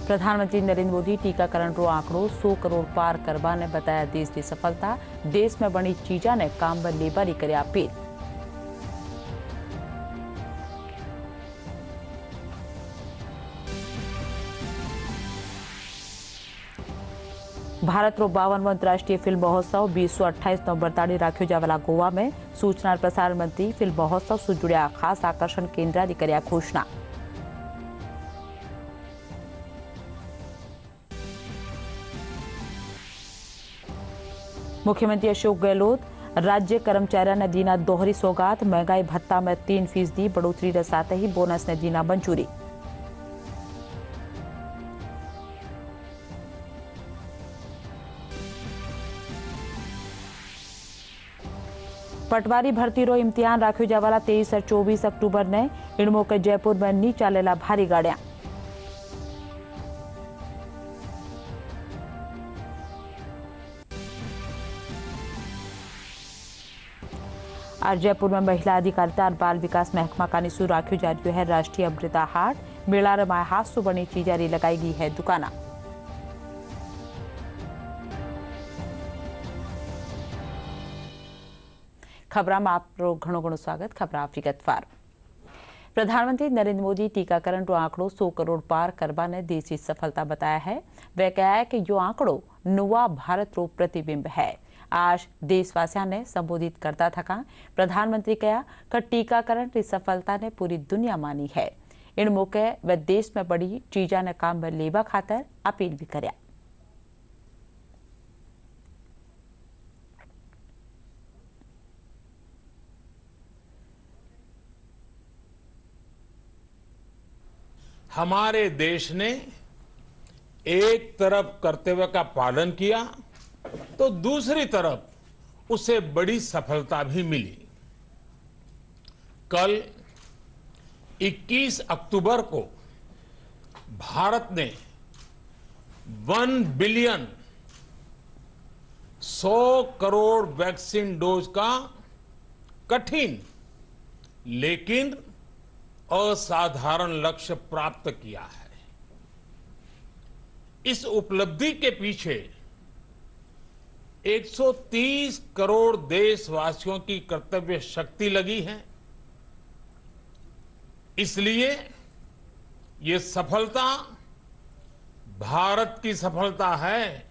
प्रधानमंत्री नरेंद्र मोदी टीकाकरण रो आंकड़ो 100 करोड़ पार करवा ने बताया देश की सफलता। देश में बनी चीजा ने काम में लेबारी करे अपील। भारत रो 52वां अंतर्राष्ट्रीय फिल्म महोत्सव 2028 नवंबर ताड़ी राख्यो जावेला गोवा में। सूचना और प्रसारण मंत्री फिल्म महोत्सव से जुड़िया खास आकर्षण केन्द्र की कर्या घोषणा। मुख्यमंत्री अशोक गहलोत राज्य कर्मचारियों ने दीना दोहरी सौगात। महंगाई भत्ता में 3% बढ़ोतरी के साथ ही बोनस ने दीना मंजूरी। पटवारी भर्ती रो इम्तिहान राख्यो जावाला 23 और 24 अक्टूबर ने। इन मौके जयपुर में नी चालेला भारी गाड़ियां। आज जयपुर में महिला अधिकारिता और बाल विकास महकमा का निशु राख्यो जा रही है राष्ट्रीय अमृता हाट। मेला रे माय हाथ से बनी चीजारी लगाई गई है दुकाना। खबरा में आपरो घणो घणो स्वागत। खबरा विगतवार। प्रधानमंत्री नरेंद्र मोदी टीकाकरण रो आंकड़ो 100 करोड़ पार करवा ने देश की सफलता बताया है। वह कहा है कि यो आंकड़ो नवा भारत रो प्रतिबिंब है। आज देशवासियों ने संबोधित करता थका प्रधानमंत्री कहा कि टीकाकरण की सफलता ने पूरी दुनिया मानी है। इन मौके वह देश में बड़ी चीजा ने काम में लेवा खातर अपील भी कर्या। हमारे देश ने एक तरफ कर्तव्य का पालन किया तो दूसरी तरफ उसे बड़ी सफलता भी मिली। कल 21 अक्टूबर को भारत ने 1 बिलियन 100 करोड़ वैक्सीन डोज का कठिन लेकिन असाधारण लक्ष्य प्राप्त किया है। इस उपलब्धि के पीछे 130 करोड़ देशवासियों की कर्तव्य शक्ति लगी है। इसलिए ये सफलता भारत की सफलता है,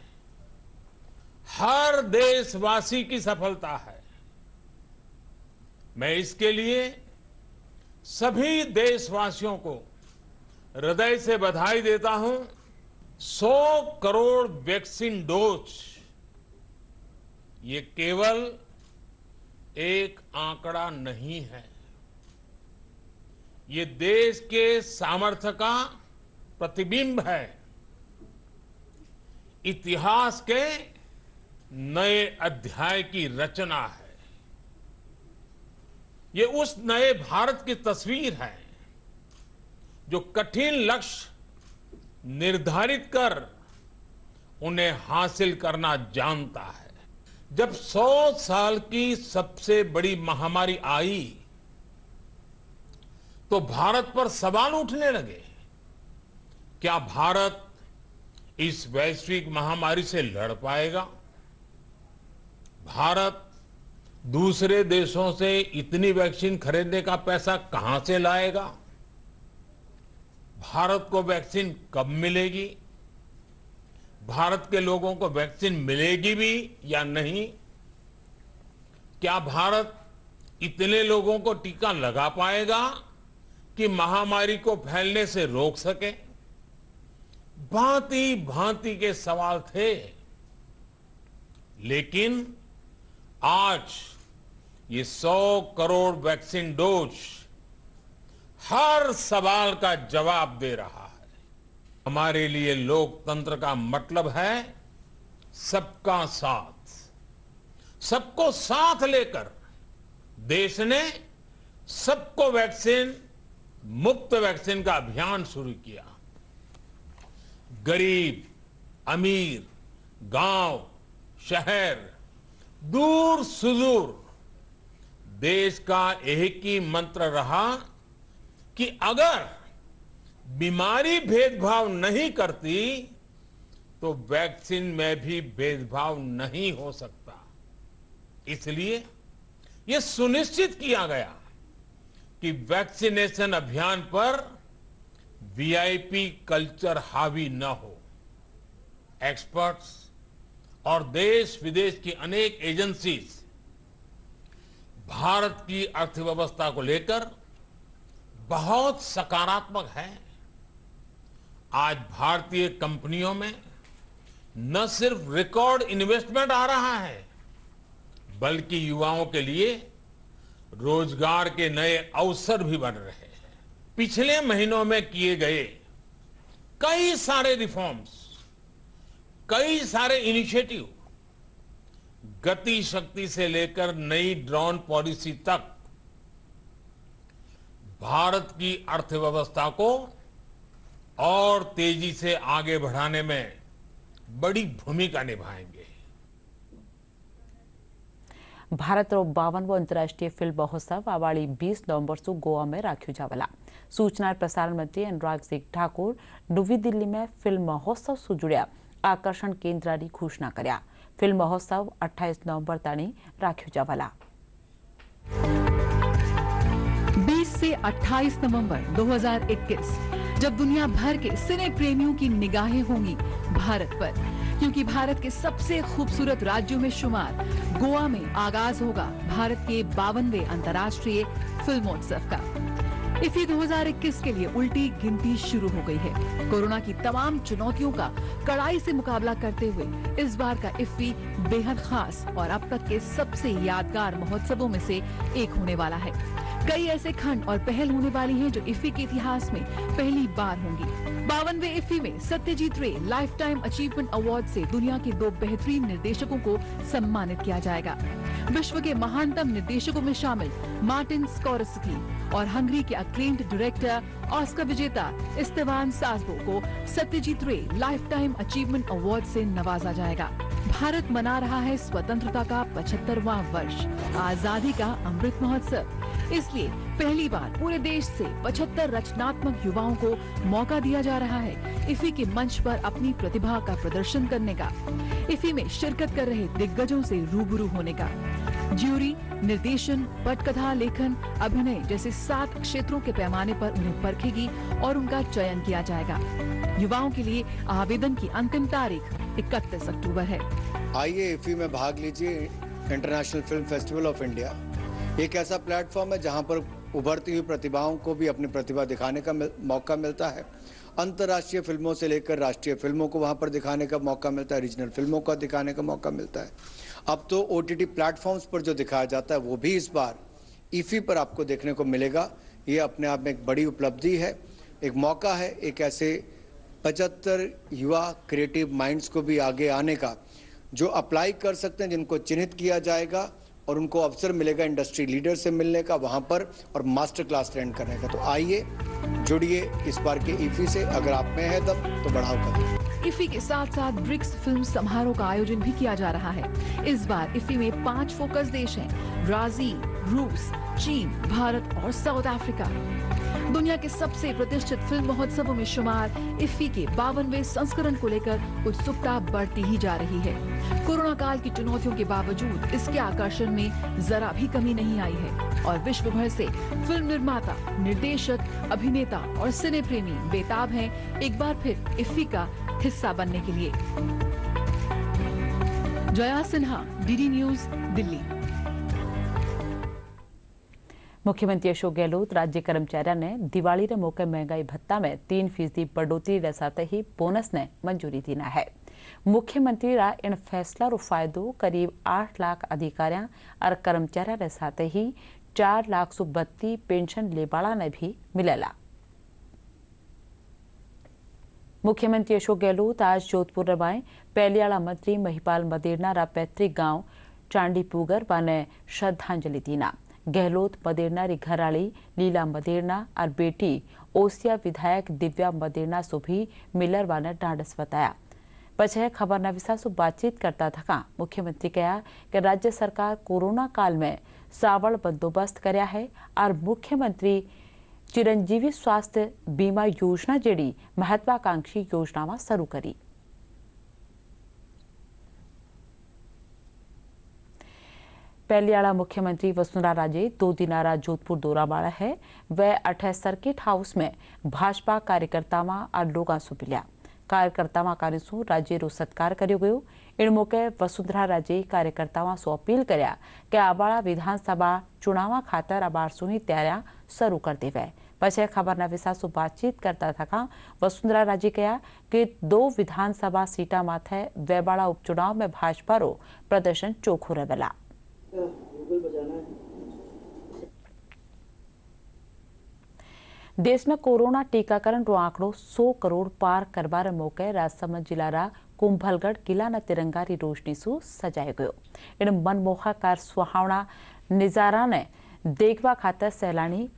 हर देशवासी की सफलता है। मैं इसके लिए सभी देशवासियों को हृदय से बधाई देता हूं। 100 करोड़ वैक्सीन डोज ये केवल एक आंकड़ा नहीं है, ये देश के सामर्थ्य का प्रतिबिंब है। इतिहास के नए अध्याय की रचना है। ये उस नए भारत की तस्वीर है जो कठिन लक्ष्य निर्धारित कर उन्हें हासिल करना जानता है। जब 100 साल की सबसे बड़ी महामारी आई तो भारत पर सवाल उठने लगे। क्या भारत इस वैश्विक महामारी से लड़ पाएगा? भारत दूसरे देशों से इतनी वैक्सीन खरीदने का पैसा कहां से लाएगा? भारत को वैक्सीन कब मिलेगी? भारत के लोगों को वैक्सीन मिलेगी भी या नहीं? क्या भारत इतने लोगों को टीका लगा पाएगा कि महामारी को फैलने से रोक सके? भांति भांति के सवाल थे, लेकिन आज ये 100 करोड़ वैक्सीन डोज हर सवाल का जवाब दे रहा है। हमारे लिए लोकतंत्र का मतलब है सबका साथ। सबको साथ लेकर देश ने सबको वैक्सीन मुफ्त वैक्सीन का अभियान शुरू किया। गरीब, अमीर, गांव, शहर, दूर सुदूर देश का एक ही मंत्र रहा कि अगर बीमारी भेदभाव नहीं करती तो वैक्सीन में भी भेदभाव नहीं हो सकता। इसलिए यह सुनिश्चित किया गया कि वैक्सीनेशन अभियान पर वीआईपी कल्चर हावी न हो। एक्सपर्ट्स और देश विदेश की अनेक एजेंसीज भारत की अर्थव्यवस्था को लेकर बहुत सकारात्मक है। आज भारतीय कंपनियों में न सिर्फ रिकॉर्ड इन्वेस्टमेंट आ रहा है, बल्कि युवाओं के लिए रोजगार के नए अवसर भी बन रहे हैं। पिछले महीनों में किए गए कई सारे रिफॉर्म्स, कई सारे इनिशिएटिव, गति शक्ति से लेकर नई ड्रोन पॉलिसी तक भारत की अर्थव्यवस्था को और तेजी से आगे बढ़ाने में बड़ी भूमिका निभाएंगे। भारत 52 अंतर्राष्ट्रीय फिल्म महोत्सव आवाड़ी 20 नवंबर से गोवा में राख्यू जावला। सूचना और प्रसारण मंत्री अनुराग सिंह ठाकुर नवी दिल्ली में फिल्म महोत्सव से जुड़्या आकर्षण केन्द्र की घोषणा कर्या। फिल्म महोत्सव 28 नवंबर ताणी राख्यू जावला। 20 से 28 नवंबर 2021 जब दुनिया भर के सिने प्रेमियों की निगाहें होंगी भारत पर, क्योंकि भारत के सबसे खूबसूरत राज्यों में शुमार गोवा में आगाज होगा भारत के 52वें अंतर्राष्ट्रीय फिल्मोत्सव का। इफ्फी 2021 के लिए उल्टी गिनती शुरू हो गई है। कोरोना की तमाम चुनौतियों का कड़ाई से मुकाबला करते हुए इस बार का इफ्फी बेहद खास और अब तक के सबसे यादगार महोत्सवों में से एक होने वाला है। कई ऐसे खंड और पहल होने वाली हैं जो इफ्फी के इतिहास में पहली बार होंगी। 52वें इफ्फी में सत्यजीत रे लाइफ टाइम अचीवमेंट अवार्ड से दुनिया के 2 बेहतरीन निर्देशकों को सम्मानित किया जाएगा। विश्व के महानतम निर्देशकों में शामिल मार्टिन स्कोर्सेज़ी और हंगरी के अक्लेम्ड डायरेक्टर ऑस्कर विजेता इस्तेवान सासबो को सत्यजीत रे लाइफ टाइम अचीवमेंट अवार्ड से नवाजा जाएगा। भारत मना रहा है स्वतंत्रता का 75वां वर्ष, आजादी का अमृत महोत्सव। इसलिए पहली बार पूरे देश से 75 रचनात्मक युवाओं को मौका दिया जा रहा है इफ्फी के मंच पर अपनी प्रतिभा का प्रदर्शन करने का, इफ्फी में शिरकत कर रहे दिग्गजों से रूबरू होने का। ज्यूरी, निर्देशन, पटकथा लेखन, अभिनय जैसे 7 क्षेत्रों के पैमाने पर उन्हें परखेगी और उनका चयन किया जाएगा। युवाओं के लिए आवेदन की अंतिम तारीख 31 अक्टूबर है। आइए इफ्फी में भाग लीजिए। International film festival of India एक ऐसा प्लेटफॉर्म है जहां पर उभरती हुई प्रतिभाओं को भी अपनी प्रतिभा दिखाने का मौका मिलता है। अंतर्राष्ट्रीय फिल्मों से लेकर राष्ट्रीय फिल्मों को वहां पर दिखाने का मौका मिलता है, रीजनल फिल्मों का दिखाने का मौका मिलता है। अब तो OTT प्लेटफॉर्म्स पर जो दिखाया जाता है वो भी इस बार इफ्फी पर आपको देखने को मिलेगा। ये अपने आप में एक बड़ी उपलब्धि है, एक मौका है, एक ऐसे 75 युवा क्रिएटिव माइंड्स को भी आगे आने का, जो अप्लाई कर सकते हैं, जिनको चिन्हित किया जाएगा और उनको अवसर मिलेगा इंडस्ट्री लीडर से मिलने का वहां पर और मास्टर क्लास अटेंड करने का। तो आइए जुड़िए इस बार के इफ्फी से। अगर आप में है दम तो बढ़ाओ कदम। इफ्फी के साथ साथ ब्रिक्स फिल्म समारोह का आयोजन भी किया जा रहा है। इस बार इफ्फी में 5 फोकस देश हैं: ब्राजील, रूस, चीन, भारत और साउथ अफ्रीका। दुनिया के सबसे प्रतिष्ठित फिल्म महोत्सवों में शुमार इफ्फी के 52वें संस्करण को लेकर उत्सुकता बढ़ती ही जा रही है। कोरोना काल की चुनौतियों के बावजूद इसके आकर्षण में जरा भी कमी नहीं आई है और विश्व भर से फिल्म निर्माता, निर्देशक, अभिनेता और सिने प्रेमी बेताब हैं एक बार फिर इफ्फी का हिस्सा बनने के लिए। Jaya Sinha, DD news, Delhi. मुख्यमंत्री अशोक गहलोत राज्य कर्मचारियों ने दिवाली रे मौके महंगाई भत्ता में 3% बढ़ोतरी रे साथ ही बोनस ने मंजूरी दीना है। मुख्यमंत्री रा इन फैसला रो फायदो करीब 8 लाख अधिकारियों और कर्मचारियों रे साथ ही 4,32,000 पेंशन लेबाड़ा ने भी मिलेला। मुख्यमंत्री अशोक गहलोत आज जोधपुर में पेलियाला मंत्री महिपाल मदेरणा रा पैतृक गांव चांडीपुगर वाने श्रद्धांजलि दीना। गहलोत मदेरणा री घराली लीला मदेरणा और बेटी ओसिया विधायक दिव्या मदेरणा से भी मिलर वाने डांडस बताया। पछे खबरनवीसा से बातचीत करता थका मुख्यमंत्री कहा कि राज्य सरकार कोरोना काल में सावल बंदोबस्त करया है और मुख्यमंत्री चिरंजीवी स्वास्थ्य बीमा योजना जेडी महत्वाकांक्षी योजनामां शरू करी। पहलियाड़ा मुख्यमंत्री वसुंधरा राजे 2 दिनारा जोधपुर दौरा बाळा है। वह अठे सर्किट हाउस में भाजपा कार्यकर्तामां आ लोगां सु मिल्या। कार्यकर्तामां कार्यसु राज्य रो सत्कार कर्यो गयो। इन मौके वसुंधरा राजे कार्यकर्ताओं से अपील कर्या कि आबाड़ा विधानसभा चुनाव खातर अबारसोनी तैयारियां शुरू कर देवे। पछे खबरना विसासु बातचीत करता था वसुंधरा राजे कहा कि 2 विधानसभा सीटा माथे वेबाड़ा उपचुनाव में भाजपा रो प्रदर्शन चोखो रहेला। देश में कोरोना टीकाकरण रो आंकड़ो 100 करोड़ पार करवार मौके राजसमंद जिलारा कुंभलगढ़ किला न तिरंगारी रोशनी सु सजायो गयो। इन मनमोहक सुहावना नजारा ने देखवा खातर सैलानी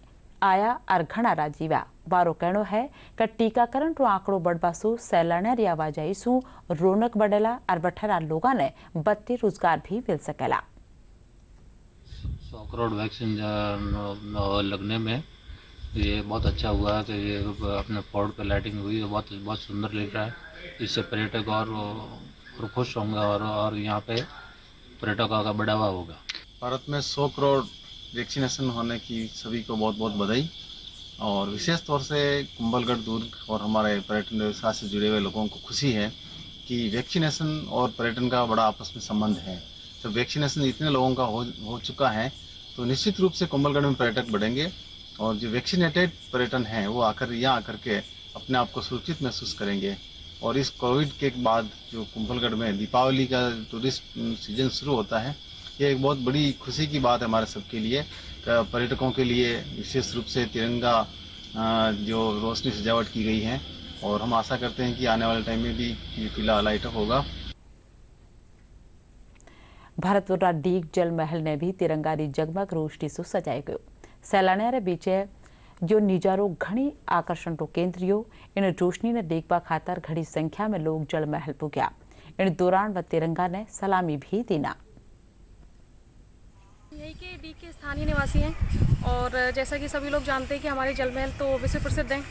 आया और घना राजीवा। बारो कहनो है कि टीकाकरण रो आंकड़ो बढ़वा सु सैलानी आवाजाई सु रौनक बढ़ेला और बठेरा लोगा ने बत्ती रोजगार भी मिल सकेला। 100 करोड़ वैक्सीन लगने में ये बहुत अच्छा हुआ है कि ये अपने फोर्ड पे लाइटिंग हुई है, बहुत सुंदर लग रहा है। इससे पर्यटक और खुश होंगे और यहाँ पे पर्यटकों का बढ़ावा होगा। भारत में 100 करोड़ वैक्सीनेशन होने की सभी को बहुत बहुत बधाई। और विशेष तौर से कुंभलगढ़ दुर्ग और हमारे पर्यटन व्यवसाय से जुड़े हुए लोगों को खुशी है कि वैक्सीनेशन और पर्यटन का बड़ा आपस में संबंध है। जब वैक्सीनेशन इतने लोगों का हो चुका है तो निश्चित रूप से कुंभलगढ़ में पर्यटक बढ़ेंगे और जो वैक्सीनेटेड पर्यटन है वो यहाँ आकर के अपने आप को सुरक्षित महसूस करेंगे। और इस कोविड के बाद जो कुंभलगढ़ में दीपावली का टूरिस्ट सीजन शुरू होता है, ये एक बहुत बड़ी खुशी की बात है हमारे सबके लिए, पर्यटकों के लिए। विशेष रूप से तिरंगा जो रोशनी सजावट की गई है और हम आशा करते हैं कि आने वाले टाइम में भी ये किला लाइट अप होगा। भारतपुरा डीग जल महल ने भी तिरंगारी जगमग रोशनी से सजाई गयो। सैलानिया बीचे जो निजारो घनी आकर्षण रो केंद्रियो। इन रोशनी ने देखवा खातर घड़ी संख्या में लोग जल महल पुग्या। इन दौरान व तिरंगा ने सलामी भी दीना। यही के डीग के स्थानीय निवासी हैं और जैसा कि सभी लोग जानते हैं कि हमारे जल महल तो विश्व प्रसिद्ध हैं।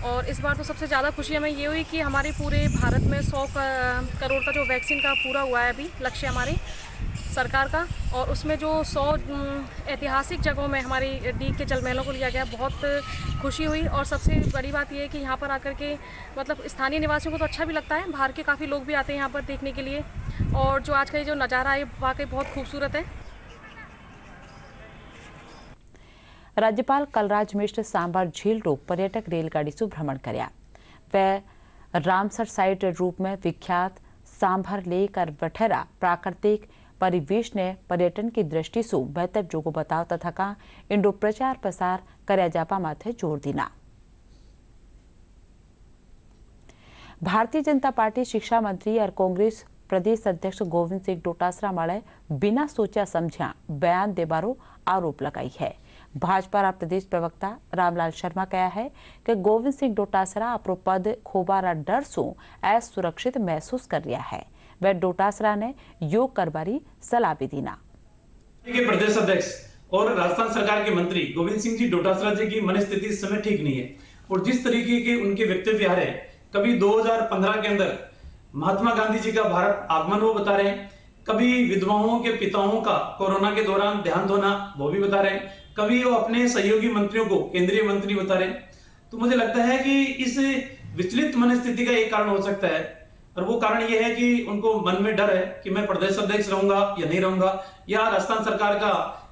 और इस बार तो सबसे ज़्यादा खुशी हमें ये हुई कि हमारे पूरे भारत में 100 करोड़ का जो वैक्सीन का पूरा हुआ है अभी लक्ष्य हमारे सरकार का। और उसमें जो 100 ऐतिहासिक जगहों में हमारी डीग के जल महलों को लिया गया, बहुत खुशी हुई। और सबसे बड़ी बात यह है कि यहाँ पर आकर के मतलब स्थानीय निवासियों को तो अच्छा भी लगता है, बाहर के काफ़ी लोग भी आते हैं यहाँ पर देखने के लिए। और जो आज का ये जो नज़ारा है वाकई बहुत खूबसूरत है। राज्यपाल कलराज मिश्र सांभर झील रो पर्यटक रेलगाड़ी से भ्रमण कर्या। वह रामसर साइट रूप में विख्यात सांभर लेक और बठेरा प्राकृतिक परिवेश ने पर्यटन की दृष्टि से बेहतर जोगो बतावता था इंडो प्रचार प्रसार कर्या जापा माथे जोर दीना। भारतीय जनता पार्टी शिक्षा मंत्री और कांग्रेस प्रदेश अध्यक्ष गोविंद सिंह डोटासरा माळे बिना सोचा समझा बयान देबारो आरोप लगाई है। भाजपा प्रदेश प्रवक्ता रामलाल शर्मा कहा है कि गोविंद सिंह डोटासरा अपनो पद खोबारा डर से असुरक्षित महसूस कर रहा है। वह डोटासरा ने योग करवारी सलाह भी दीना। के प्रदेश अध्यक्ष और राजस्थान सरकार के मंत्री गोविंद सिंह जी डोटासरा जी की मनस्थिति इस समय ठीक नहीं है। और जिस तरीके के उनके वक्तव्य आ रहे हैं, कभी 2015 के अंदर महात्मा गांधी जी का भारत आगमन वो बता रहे हैं, कभी विधवाओं के पिताओं का कोरोना के दौरान ध्यान धोना वो भी बता रहे हैं, कभी वो अपने सहयोगी मंत्रियों को केंद्रीय मंत्री बता रहे हैं। तो मुझे लगता है कि इस विचलित मनस्थिति का एक कारण हो सकता है और वो कारण ये है कि उनको मन में डर है कि मैं प्रदेश अध्यक्ष रहूंगा या नहीं रहूंगा, या राजस्थान सरकार का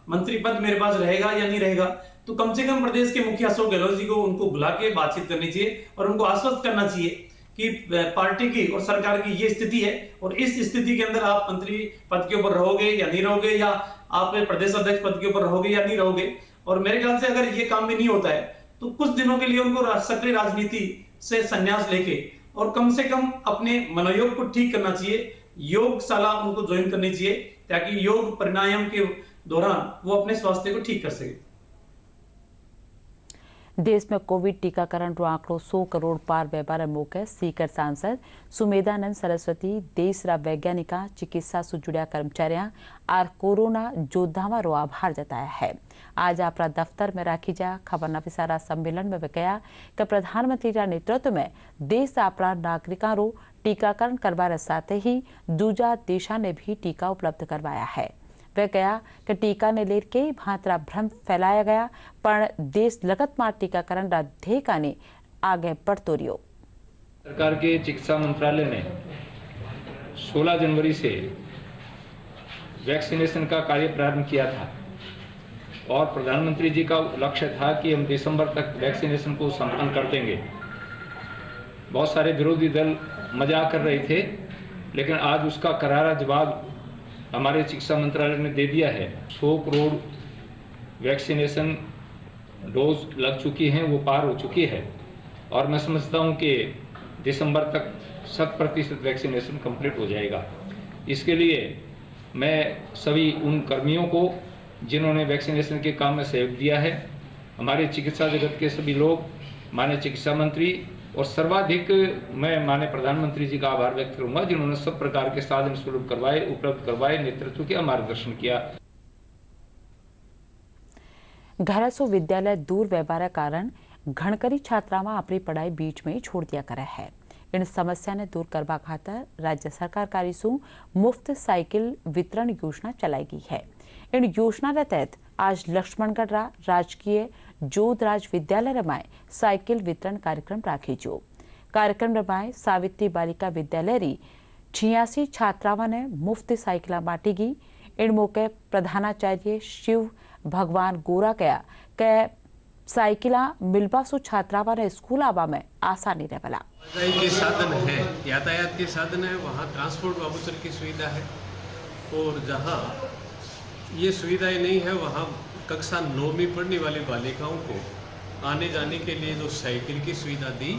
मंत्री पद मेरे पास रहेगा या नहीं रहेगा। तो कम से कम प्रदेश के मुखिया अशोक गहलोत जी को उनको बुला के बातचीत करनी चाहिए और उनको आश्वस्त करना चाहिए कि पार्टी की और सरकार की ये स्थिति है और इस स्थिति के अंदर आप मंत्री पद के ऊपर रहोगे या नहीं रहोगे, या आप प्रदेश अध्यक्ष पद के ऊपर रहोगे या नहीं रहोगे। और मेरे ख्याल से अगर ये काम भी नहीं होता है तो कुछ दिनों के लिए उनको सक्रिय राजनीति से संन्यास लेके और कम से कम अपने मनोयोग को ठीक करना चाहिए, योगशाला उनको ज्वाइन करनी चाहिए ताकि योग प्राणायाम के दौरान वो अपने स्वास्थ्य को ठीक कर सके। देश में कोविड टीकाकरण रो आंकड़ो 100 करोड़ पार व्यवहार मौके सीकर सांसद सुमेधानंद सरस्वती देश रा वैज्ञानिका चिकित्सा से जुड़िया कर्मचारियों और कोरोना योद्धावा रो आभार जताया है। आज अपना दफ्तर में राखी जा खबर नविसारा सम्मेलन में वे कहा कि प्रधानमंत्री रा नेतृत्व में देश अपना नागरिकों रो टीकाकरण करवाने साथ ही दूजा देशा ने भी टीका उपलब्ध करवाया है। वे कहा कि टीका ने लेकर कई भांतरा भ्रम फैलाया गया पर देश लगातार टीकाकरण रा ध्येय का ने आगे बढ़तो रियो। सरकार के चिकित्सा मंत्रालय ने 16 जनवरी से वैक्सीनेशन का कार्य प्रारंभ किया था और प्रधानमंत्री जी का लक्ष्य था कि हम दिसंबर तक वैक्सीनेशन को संपन्न कर देंगे। बहुत सारे विरोधी दल मजाक कर रहे थे, लेकिन आज उसका करारा जवाब हमारे चिकित्सा मंत्रालय ने दे दिया है। 100 करोड़ वैक्सीनेशन डोज लग चुकी हैं, वो पार हो चुकी है और मैं समझता हूं कि दिसंबर तक 100% वैक्सीनेशन कंप्लीट हो जाएगा। इसके लिए मैं सभी उन कर्मियों को जिन्होंने वैक्सीनेशन के काम में सहयोग दिया है, हमारे चिकित्सा जगत के सभी लोग, माननीय चिकित्सा मंत्री और सर्वाधिक मैं माननीय प्रधानमंत्री जी का आभार व्यक्त करूंगा जिन्होंने सब प्रकार के साधन उपलब्ध करवाए, नेतृत्व किया, मार्गदर्शन किया। घर से विद्यालय दूर व्यवहार कारण घणकरी छात्राओं अपनी पढ़ाई बीच में ही छोड़ दिया करे है। इन समस्या ने दूर करवा खातर राज्य सरकार कारीसु मुफ्त साइकिल वितरण योजना चलाई गई है। इन योजना के तहत आज लक्ष्मणगढ़ राजकीय जोधराज विद्यालय रमाए साइकिल वितरण कार्यक्रम राखी जो कार्यक्रम रमाए सावित्री बालिका विद्यालय री 86 छात्राओं ने मुफ्त साइकिल बांटी गई। इन मौके प्रधानाचार्य शिव भगवान गोरा कया के साइकिला मिलबासु छात्राओं ने स्कूल आवा में आसानी रहेला। के साधन है, यातायात के साधन है, वहाँ ट्रांसपोर्ट वाउचर की सुविधा है और जहाँ ये सुविधाएं नहीं है वहाँ कक्षा 9 में पढ़ने वाली बालिकाओं को आने जाने के लिए जो साइकिल की सुविधा दी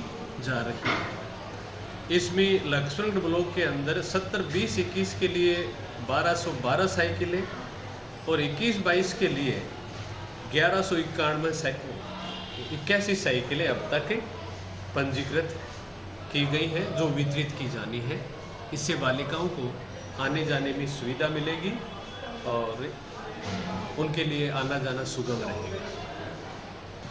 जा रही है। इसमें लक्ष्मणगढ़ ब्लॉक के अंदर 70-20-21 के लिए 1212 साइकिलें और 21-22 के लिए 81 साइकिलें अब तक पंजीकृत की गई हैं जो वितरित की जानी है। इससे बालिकाओं को आने जाने में सुविधा मिलेगी और उनके लिए आना जाना सुगम रहेगा।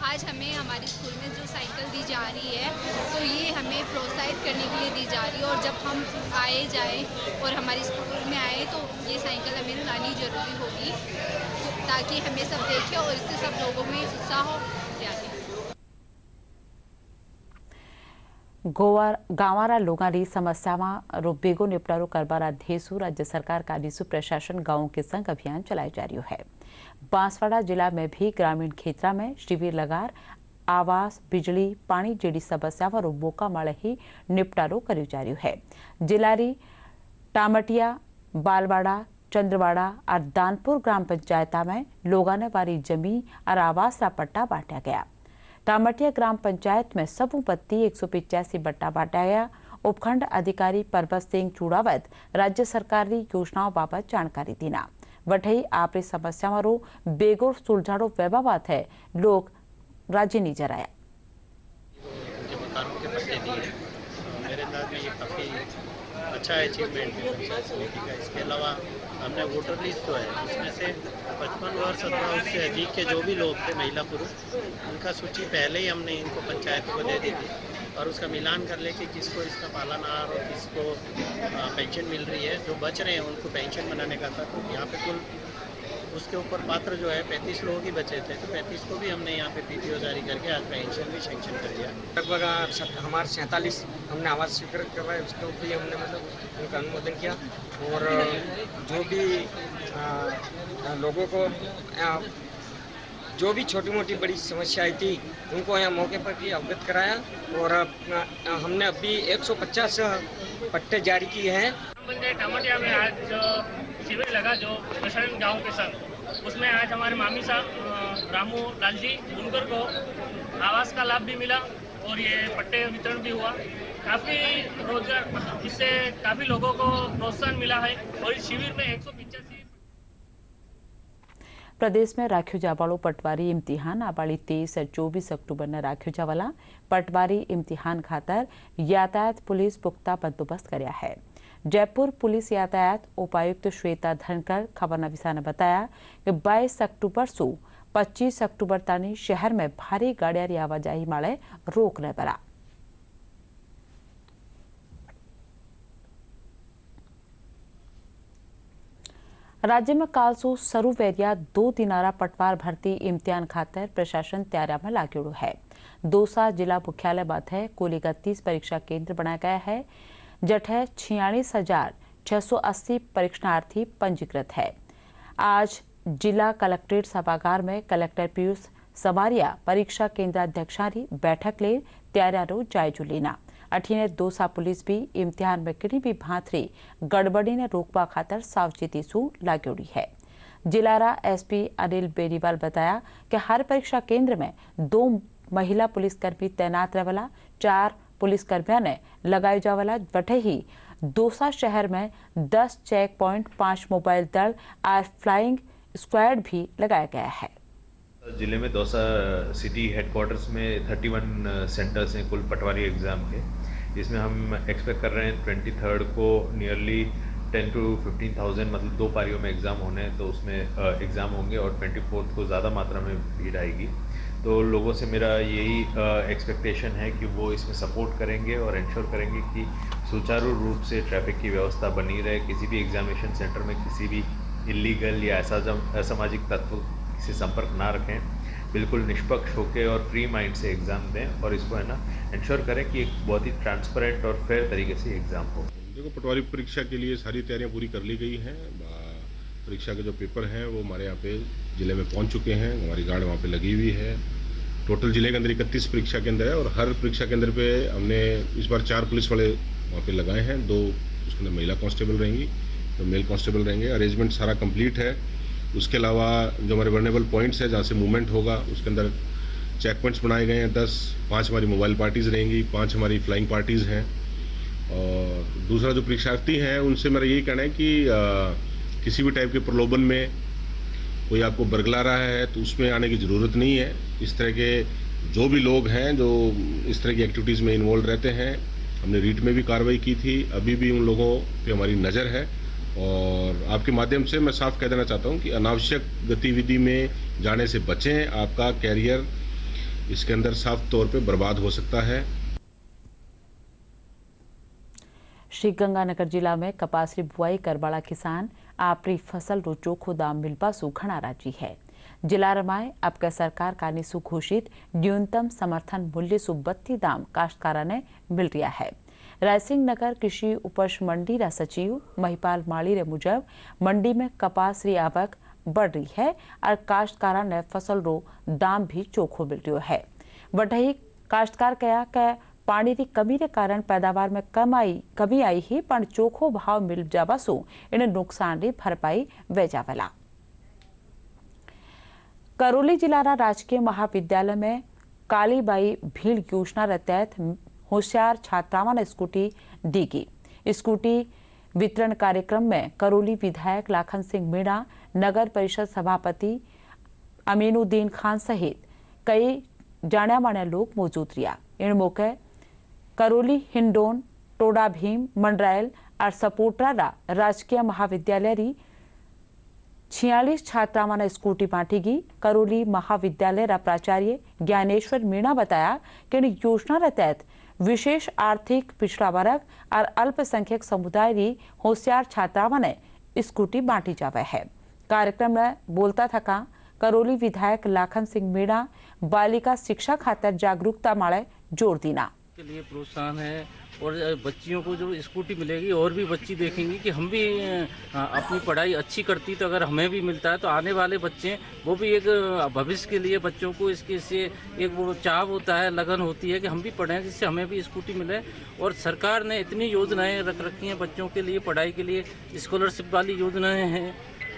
आज हमें हमारे स्कूल में जो साइकिल दी जा रही है तो ये हमें प्रोत्साहित करने के लिए दी जा रही है और जब हम आए जाएं और हमारे स्कूल में आए तो ये साइकिल हमें लानी ज़रूरी होगी ताकि हमें सब देखें और इससे सब लोगों में उत्साह जागे। गांवारा लोगारी समस्यावां रो बेगो निपटारो करवारा ध्येयसु राज्य सरकार कारीसु प्रशासन गांवों के संग अभियान चलाए जा रही है। बांसवाड़ा जिला में भी ग्रामीण क्षेत्र में शिविर लगार आवास, बिजली, पानी जेडी समस्यावां रो मौका मळे ही निपटारो कर्यो जा रही है। जिलारी टामटिया, बालवाड़ा, चंद्रवाड़ा और दानपुर ग्राम पंचायत में लोगों ने वारी जमीन और आवास का पट्टा बांटा गया। टामटिया ग्राम पंचायत में सबूपत्ती 185 बट्टा बांटा गया। उपखंड अधिकारी पर्वत सिंह चूड़ावत राज्य सरकारी योजनाओं बाबत जानकारी देना वठई आपरी समस्याओं रो बेगोर सुलझाड़ो व्यवहार है लोग राजी नहीं जराया। मेरे अंदाज में ये काफ़ी अच्छा अचीवमेंट है पंचायत समिति का। इसके अलावा हमने वोटर लिस्ट जो है उसमें से 55 वर्ष अथवा उससे अधिक के जो भी लोग थे, महिला पुरुष, उनका सूची पहले ही हमने इनको पंचायत को दे दी थी और उसका मिलान कर ले कि किसको इसका पालनहार और किसको पेंशन मिल रही है। जो बच रहे हैं उनको पेंशन बनाने का था। तो यहाँ पे कुल उसके ऊपर पात्र जो है 35 लोगों ही बचे थे, तो 35 को भी हमने यहाँ पे पीपीओ जारी करके आज पेंशन भी सेंक्शन कर दिया। लगभग हमारे 47 हमने आवास स्वीकृत करवाए, उसके ऊपर ही हमने मतलब उनका अनुमोदन किया और जो भी लोगों को जो भी छोटी मोटी बड़ी समस्याएं थी उनको यहाँ मौके पर भी अवगत कराया और हमने अभी 150 पट्टे जारी किए हैं। टामटिया में आज जो शिविर लगा जो प्रशासन गांव के संग, उसमें आज हमारे मामी साहब रामू लाल जी उनकर को आवास का लाभ भी मिला और ये पट्टे वितरण भी हुआ। काफ़ी रोजगार, इससे काफ़ी लोगों को प्रोत्साहन मिला है और इस शिविर में 185 प्रदेश में राख्यो जावाळो पटवारी इम्तिहान आबाड़ी 23 और 24 अक्टूबर ने राख्यो जावाला पटवारी इम्तिहान खातर यातायात पुलिस पुख्ता बंदोबस्त कर्या है। जयपुर पुलिस यातायात उपायुक्त श्वेता धनकर खबरना विसा ने बताया कि 22 अक्टूबर से 25 अक्टूबर तानी शहर में भारी गाड़ियारी आवाजाही माळे रोक रहे पड़ा। राज्य में काल सो शुरू वेरिया 2 दिनारा पटवार भर्ती इम्तिहान खातर प्रशासन तैयारियां में लागेड़ो है। दौसा जिला मुख्यालय बाथे कुल 31 परीक्षा केंद्र बनाया गया है, जठे 46,680 परीक्षार्थी पंजीकृत है। आज जिला कलेक्ट्रेट सभागार में कलेक्टर पीयूष समारिया परीक्षा केंद्राध्यक्षारी बैठक ले तैयारियां जायजो लेना। अठीने दौसा पुलिस भी इम्तिहान में किसी भी भांतरी गड़बड़ी ने रोकवा खातर सावचेती सु लागोड़ी है। जिलारा एसपी अनिल बेनीवाल बताया कि हर परीक्षा केंद्र में 2 महिला पुलिसकर्मी तैनात रहेला, 4 पुलिसकर्मियों ने लगाए जावाला। वटे ही दौसा शहर में 10 चेक पॉइंट, 5 मोबाइल दल और फ्लाइंग स्क्वाड भी लगाया गया है। जिले में दौसा सिटी हेडक्वार्टर्स में 31 सेंटर्स हैं कुल पटवारी एग्ज़ाम के। इसमें हम एक्सपेक्ट कर रहे हैं 23rd को नियरली 10 to 15,000 मतलब 2 पारियों में एग्ज़ाम होने हैं, तो उसमें एग्ज़ाम होंगे और 24th को ज़्यादा मात्रा में भीड़ आएगी। तो लोगों से मेरा यही एक्सपेक्टेशन है कि वो इसमें सपोर्ट करेंगे और इंश्योर करेंगे कि सुचारू रूप से ट्रैफिक की व्यवस्था बनी रहे। किसी भी एग्जामिनेशन सेंटर में किसी भी इलीगल या असामाजिक तत्व से संपर्क ना रखें, बिल्कुल निष्पक्ष होकर और फ्री माइंड से एग्ज़ाम दें और इसको है ना इंश्योर करें कि एक बहुत ही ट्रांसपेरेंट और फेयर तरीके से एग्ज़ाम हो। देखो, पटवारी परीक्षा के लिए सारी तैयारियां पूरी कर ली गई हैं। परीक्षा के जो पेपर हैं वो हमारे यहाँ पे ज़िले में पहुँच चुके हैं, हमारी गार्ड वहाँ पे लगी हुई है। टोटल ज़िले के अंदर 31 परीक्षा केंद्र है और हर परीक्षा केंद्र पे हमने इस बार 4 पुलिस वाले वहाँ पे लगाए हैं। 2 उसके अंदर महिला कांस्टेबल रहेंगी, 2 मेल कांस्टेबल रहेंगे। अरेंजमेंट सारा कंप्लीट है। उसके अलावा जो हमारे वर्नेबल पॉइंट्स है जहाँ से मूवमेंट होगा उसके अंदर चेक पॉइंट्स बनाए गए हैं 10, 5 हमारी मोबाइल पार्टीज़ रहेंगी, 5 हमारी फ्लाइंग पार्टीज़ हैं। और दूसरा जो परीक्षार्थी हैं उनसे मेरा यही कहना है कि किसी भी टाइप के प्रलोभन में कोई आपको बरगला रहा है तो उसमें आने की ज़रूरत नहीं है। इस तरह के जो भी लोग हैं जो इस तरह की एक्टिविटीज़ में इन्वॉल्व रहते हैं, हमने रीट में भी कार्रवाई की थी, अभी भी उन लोगों पे हमारी नज़र है। और आपके माध्यम से मैं साफ कह देना चाहता हूं कि अनावश्यक गतिविधि में जाने से बचें। आपका कैरियर इसके अंदर साफ तौर पे बर्बाद हो सकता है। श्रीगंगानगर जिला में कपास री बुआई करवाला किसान आपरी फसल रो चोखो दाम मिलवा सु घना राजी है। जिला रमाए अब का सरकार का निसु घोषित न्यूनतम समर्थन मूल्य सु 32 दाम काश्तकारा ने मिल रहा है। रायसिंह नगर कृषि उपज मंडी रा सचिव महिपाल माली रे मुजब मंडी में कपास री आवक बढ़ रही है और काश्तकारा ने फसल रो दाम भी चोखो मिल रहा है। वही काश्तकार कया के पानी री कमी रे कारण पैदावार में कमी आई ही पण चोखो भाव मिल जावा सु इन्हें नुकसान री भरपाई वे जावेला। करौली जिला राजकीय महाविद्यालय में कालीबाई भीड़ योजना रे तहत होशियार छात्राओं ने स्कूटी दीगी। स्कूटी वितरण कार्यक्रम में करौली विधायक लाखन सिंह मीणा, नगर परिषद सभापति अमीनुद्दीन खान सहित कई जाने माने लोग मौजूद रहा। इन मौके करौली, हिंडोन, टोडा भीम, मंडरायल और सपोटरा राजकीय महाविद्यालय री 46 छात्राओं ने स्कूटी बांटी गई। करौली महाविद्यालय रा प्राचार्य ज्ञानेश्वर मीणा बताया कि इन योजना के तहत विशेष आर्थिक पिछड़ा वर्ग और अल्पसंख्यक समुदाय री होशियार छात्राओं ने स्कूटी बांटी जावे है। कार्यक्रम में बोलता थका करौली विधायक लाखन सिंह मीणा बालिका शिक्षा खातर जागरूकता माळे जोर दीना के लिए प्रोत्साहन है और बच्चियों को जो स्कूटी मिलेगी और भी बच्ची देखेंगी कि हम भी अपनी पढ़ाई अच्छी करती तो अगर हमें भी मिलता है तो आने वाले बच्चे वो भी एक भविष्य के लिए बच्चों को इसके से एक वो चाह होता है, लगन होती है कि हम भी पढ़ें जिससे हमें भी स्कूटी मिले। और सरकार ने इतनी योजनाएं रख रखी हैं बच्चों के लिए, पढ़ाई के लिए स्कॉलरशिप वाली योजनाएं हैं।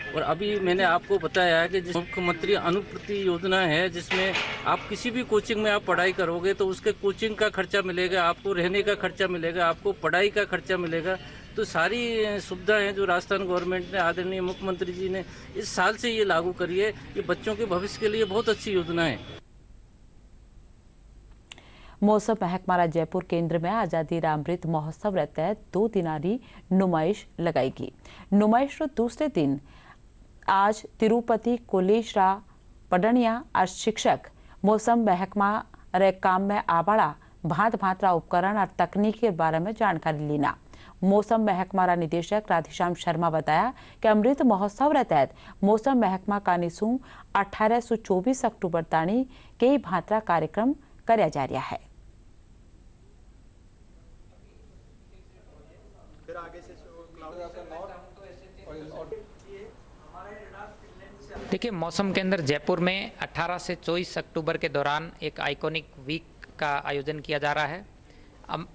और अभी मैंने आपको बताया है कि जिस मुख्यमंत्री अनुप्रति योजना है जिसमें आप किसी भी कोचिंग में आप पढ़ाई करोगे तो उसके कोचिंग का खर्चा मिलेगा, आपको रहने का खर्चा मिलेगा, आपको पढ़ाई का खर्चा मिलेगा। तो सारी सुविधाएं जो राजस्थान गवर्नमेंट ने, आदरणीय मुख्यमंत्री जी ने इस साल से ये लागू करी है, ये बच्चों के भविष्य के लिए बहुत अच्छी योजना है। मौसम महकमा जयपुर केंद्र में आजादी रा अमृत महोत्सव तहत 2 दिनारी नुमाइश लगाएगी। नुमाइश रो दूसरे दिन आज तिरुपति कॉलेज रा पढ़निया और शिक्षक मौसम महकमा रे काम में आवाड़ा भांत रा उपकरण और तकनीक के बारे में जानकारी लेना। मौसम महकमा रा निदेशक राधेश्याम शर्मा बताया कि अमृत महोत्सव रे तहत मौसम महकमा कानिसू 18 से 24 अक्टूबर ताणी कई भांतरा कार्यक्रम करया जा रहा है। देखिए, मौसम केंद्र जयपुर में 18 से 24 अक्टूबर के दौरान एक आइकॉनिक वीक का आयोजन किया जा रहा है।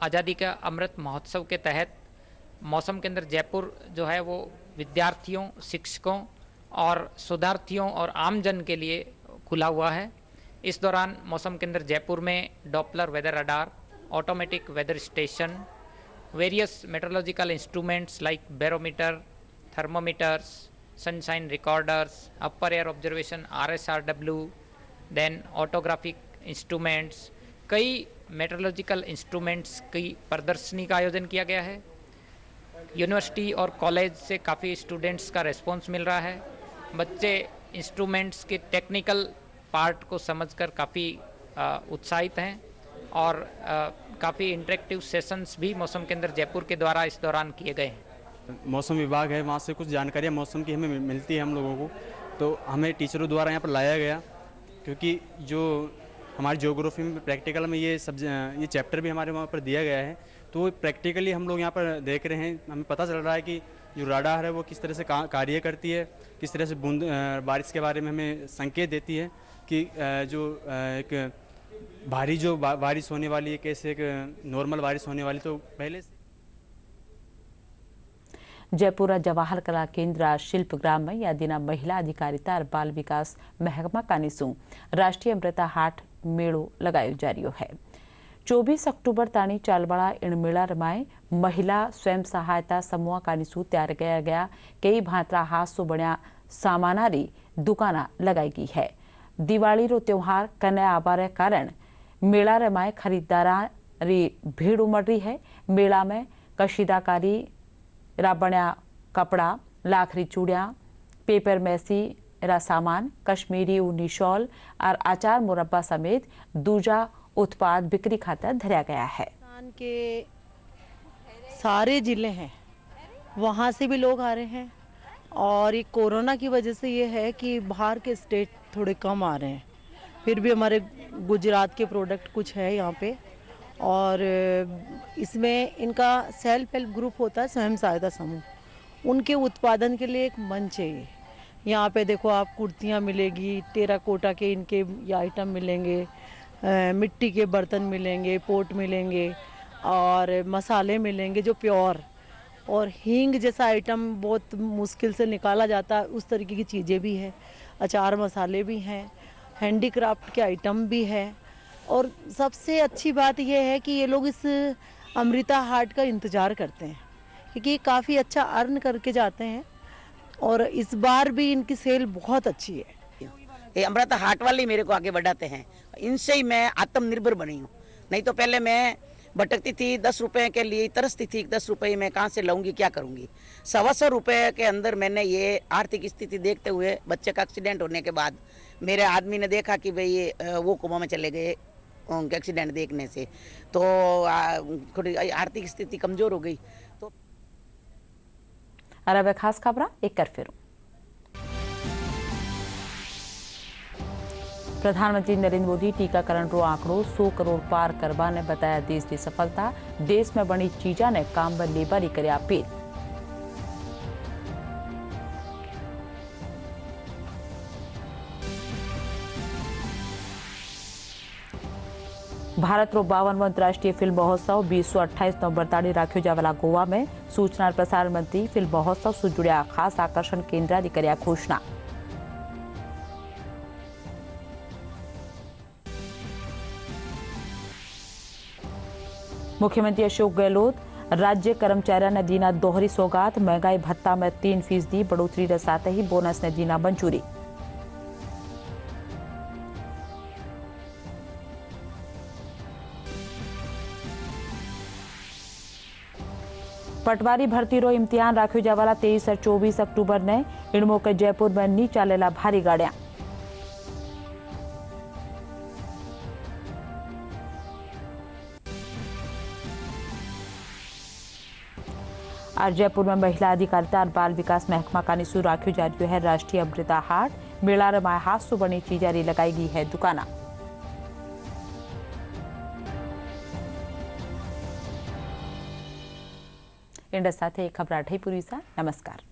आज़ादी का अमृत महोत्सव के तहत मौसम केंद्र जयपुर जो है वो विद्यार्थियों, शिक्षकों और शोधार्थियों और आमजन के लिए खुला हुआ है। इस दौरान मौसम केंद्र जयपुर में Doppler weather radar, automatic weather station, various meteorological instruments like barometer, thermometers, sunshine recorders, upper air observation RSRW, then autographic instruments, कई मेट्रोलॉजिकल इंस्ट्रूमेंट्स की प्रदर्शनी का आयोजन किया गया है। यूनिवर्सिटी और कॉलेज से काफ़ी स्टूडेंट्स का रिस्पांस मिल रहा है। बच्चे इंस्ट्रूमेंट्स के टेक्निकल पार्ट को समझकर काफ़ी उत्साहित हैं और काफ़ी इंटरेक्टिव सेशंस भी मौसम केंद्र जयपुर के द्वारा इस दौरान किए गए हैं। मौसम विभाग है, वहाँ से कुछ जानकारियाँ मौसम की हमें मिलती है हम लोगों को, तो हमें टीचरों द्वारा यहाँ पर लाया गया, क्योंकि जो हमारी ज्योग्राफी में प्रैक्टिकल में ये चैप्टर भी हमारे वहाँ पर दिया गया है, तो प्रैक्टिकली हम लोग यहाँ पर देख रहे हैं। हमें पता चल रहा है कि जो राडार है वो किस तरह से कार्य करती है, किस तरह से बूंद बारिश के बारे में हमें संकेत देती है कि जो एक भारी जो बारिश होने वाली है, कैसे एक नॉर्मल बारिश होने वाली। तो पहले से जयपुर जवाहर कला केंद्र शिल्प ग्राम में या दिना महिला अधिकारिता और बाल विकास महकमा कानिसू राष्ट्रीय अमृता हाट मेड़ो लगायो जा रही है। 24 अक्टूबर ताणी चालवाड़ा इन मेला रमाए महिला स्वयं सहायता समूह कानिसू तैयार किया गया कई भांतरा हाथ से बण्या सामानारी दुकाना लगाई गई है। दिवाली रो त्योहार कने आवारे कारण मेला रमाए खरीदारी भीड़ उमड़ रही है। मेला में कशीदाकारी राबण्या कपड़ा, लाखरी चूड़िया, पेपर मैसी रा सामान, कश्मीरी ऊनी शॉल और अचार मुरब्बा समेत दूजा उत्पाद बिक्री खातर धरा गया है। के सारे जिले हैं, वहाँ से भी लोग आ रहे हैं और ये कोरोना की वजह से ये है कि बाहर के स्टेट थोड़े कम आ रहे हैं। फिर भी हमारे गुजरात के प्रोडक्ट कुछ है यहाँ पे, और इसमें इनका सेल्फ हेल्प ग्रुप होता है, स्वयं सहायता समूह, उनके उत्पादन के लिए एक मंच है ये। यहाँ पे देखो आप कुर्तियाँ मिलेगी, टेराकोटा के इनके ये आइटम मिलेंगे, मिट्टी के बर्तन मिलेंगे, पोट मिलेंगे और मसाले मिलेंगे जो प्योर, और हींग जैसा आइटम बहुत मुश्किल से निकाला जाता है, उस तरीके की चीज़ें भी हैं, अचार मसाले भी हैं, हैंडीक्राफ्ट के आइटम भी है। और सबसे अच्छी बात यह है कि ये लोग इस अमृता हाट का इंतज़ार करते हैं, क्योंकि काफ़ी अच्छा अर्न करके जाते हैं और इस बार भी इनकी सेल बहुत अच्छी है। ये अमृता हाट वाले मेरे को आगे बढ़ाते हैं, इनसे ही मैं आत्मनिर्भर बनी हूँ। नहीं तो पहले मैं भटकती थी, 10 रुपए के लिए तरसती थी, 10 रुपए मैं कहाँ से लाऊंगी, क्या करूँगी। 125 रुपये के अंदर मैंने ये आर्थिक स्थिति देखते हुए, बच्चे का एक्सीडेंट होने के बाद मेरे आदमी ने देखा कि भाई ये वो कोमा में चले गए उनके एक्सीडेंट देखने से, तो थोड़ी आर्थिक स्थिति कमजोर हो गई। तो अरब खास खबर एक कर फिर प्रधानमंत्री नरेंद्र मोदी टीकाकरण रो आंकड़ो 100 करोड़ पार करवा ने बताया देश की सफलता। देश में बनी चीजा ने काम में लेबारी करे अपील। भारत रो 52वां अंतर्राष्ट्रीय फिल्म महोत्सव 2028 नवंबर ताड़ी राख्यो जावाला गोवा में। सूचना और प्रसारण मंत्री फिल्म महोत्सव से जुड़िया खास आकर्षण केंद्रादी कर्या घोषणा। मुख्यमंत्री अशोक गहलोत राज्य कर्मचाऱ्यांना दिना दोहरी सौगात, महंगाई भत्ता में 3% बढ़ोतरी साथ ही बोनस ने दिना मंजूरी। पटवारी भर्ती रो इम्तिहान राख्यो जावाला 23 और 24 अक्टूबर ने इणमो के जयपुर में नी चालेला भारी गाड़ियां। आज जयपुर में महिला अधिकारिता और बाल विकास महकमा का निशु राख्यो जा रही है राष्ट्रीय अमृता हाट। मेला में हाथ बनी चीजारी लगाई गई है दुकाना। इंडस साथे खबर पूरी सा। नमस्कार।